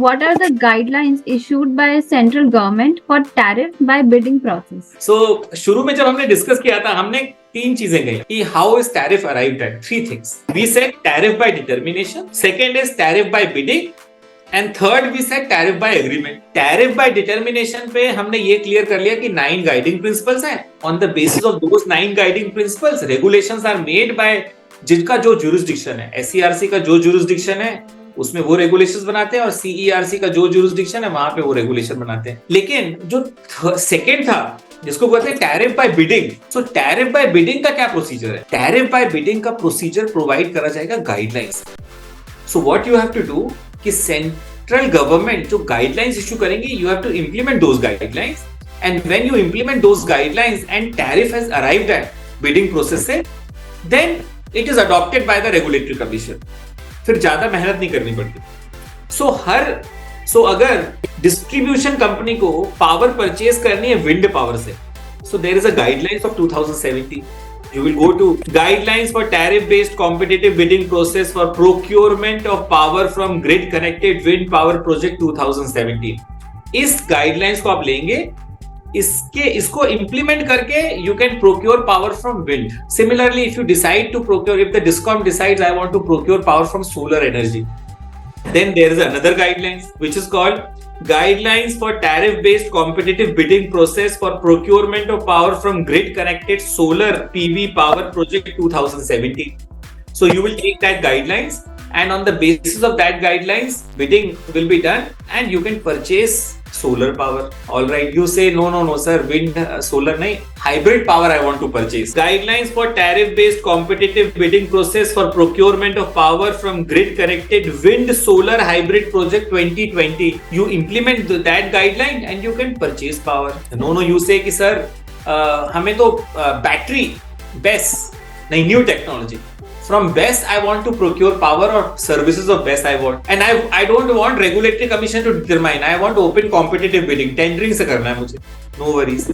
what are the guidelines issued by central government for tariff by bidding process? So शुरू में जब हमने discuss किया था, हमने तीन चीजें कही कि how is tariff arrived at, three things. We said tariff by determination, second is tariff by bidding, and third we said tariff by agreement. Tariff by determination पे हमने ये क्लियर कर लिया कि 9 गाइडिंग प्रिंसिपल्स हैं. On the basis of those 9 guiding principles regulations are made by जिनका जो jurisdiction है. एसईआरसी का जो ज्यूरिसडिक्शन है उसमें वो रेगुलेशंस बनाते हैं, और सीईआरसी का जो ज्यूरिसडिक्शन है वहां पे वो रेगुलेशन बनाते हैं. लेकिन जो सेकंड था जिसको कहते हैं tariff by bidding, so tariff by bidding का क्या प्रोसीजर है? टैरिफ बाय बिडिंग का प्रोसीजर प्रोवाइड करा जाएगा guidelines. So what you have to do कि सेंट्रल गवर्नमेंट जो गाइडलाइंस इशू करेंगे, you have to implement those guidelines, and when you implement those guidelines and tariff has arrived at bidding process से, then it is adopted by the regulatory commission. फिर ज्यादा मेहनत नहीं करनी पड़ती. So अगर डिस्ट्रीब्यूशन कंपनी को पावर परचेज करनी है विंड पावर से, so there is a guidelines of 2017. You will go to guidelines for tariff-based competitive bidding process for procurement of power from grid-connected wind power project 2017. इस guidelines को आप लेंगे, इसको implement करके you can procure power from wind. Similarly, if you decide to procure, if the DISCOM decides I want to procure power from solar energy, then there is another guidelines which is called Guidelines for Tariff-Based Competitive Bidding Process for Procurement of Power from Grid-Connected Solar PV Power Project 2017. So you will take that guidelines, and on the basis of that guidelines, bidding will be done, and you can purchase solar power. All right, you say no sir, wind, solar nahi, hybrid power I want to purchase. Guidelines for tariff-based competitive bidding process for procurement of power from grid-connected wind solar hybrid project 2020. You implement that guideline and you can purchase power. No, you say कि sir, हमें तो battery BESS नहीं, new technology. From BESS, I want to procure power or services of BESS I want. And I don't want regulatory commission to determine. I want open competitive bidding. Tendering से करना है मुझे. No worries.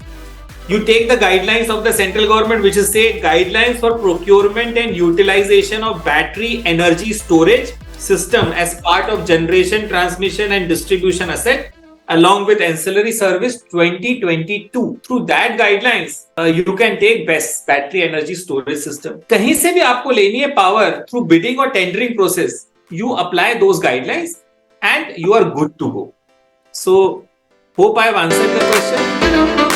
You take the guidelines of the central government, which is say guidelines for procurement and utilization of battery energy storage system as part of generation, transmission and distribution asset, along with ancillary service 2022. Through that guidelines, you can take BESS, battery energy storage system. कहीं से भी आपको लेनी है power through bidding or tendering process, you apply those guidelines and you are good to go. So, hope I have answered the question.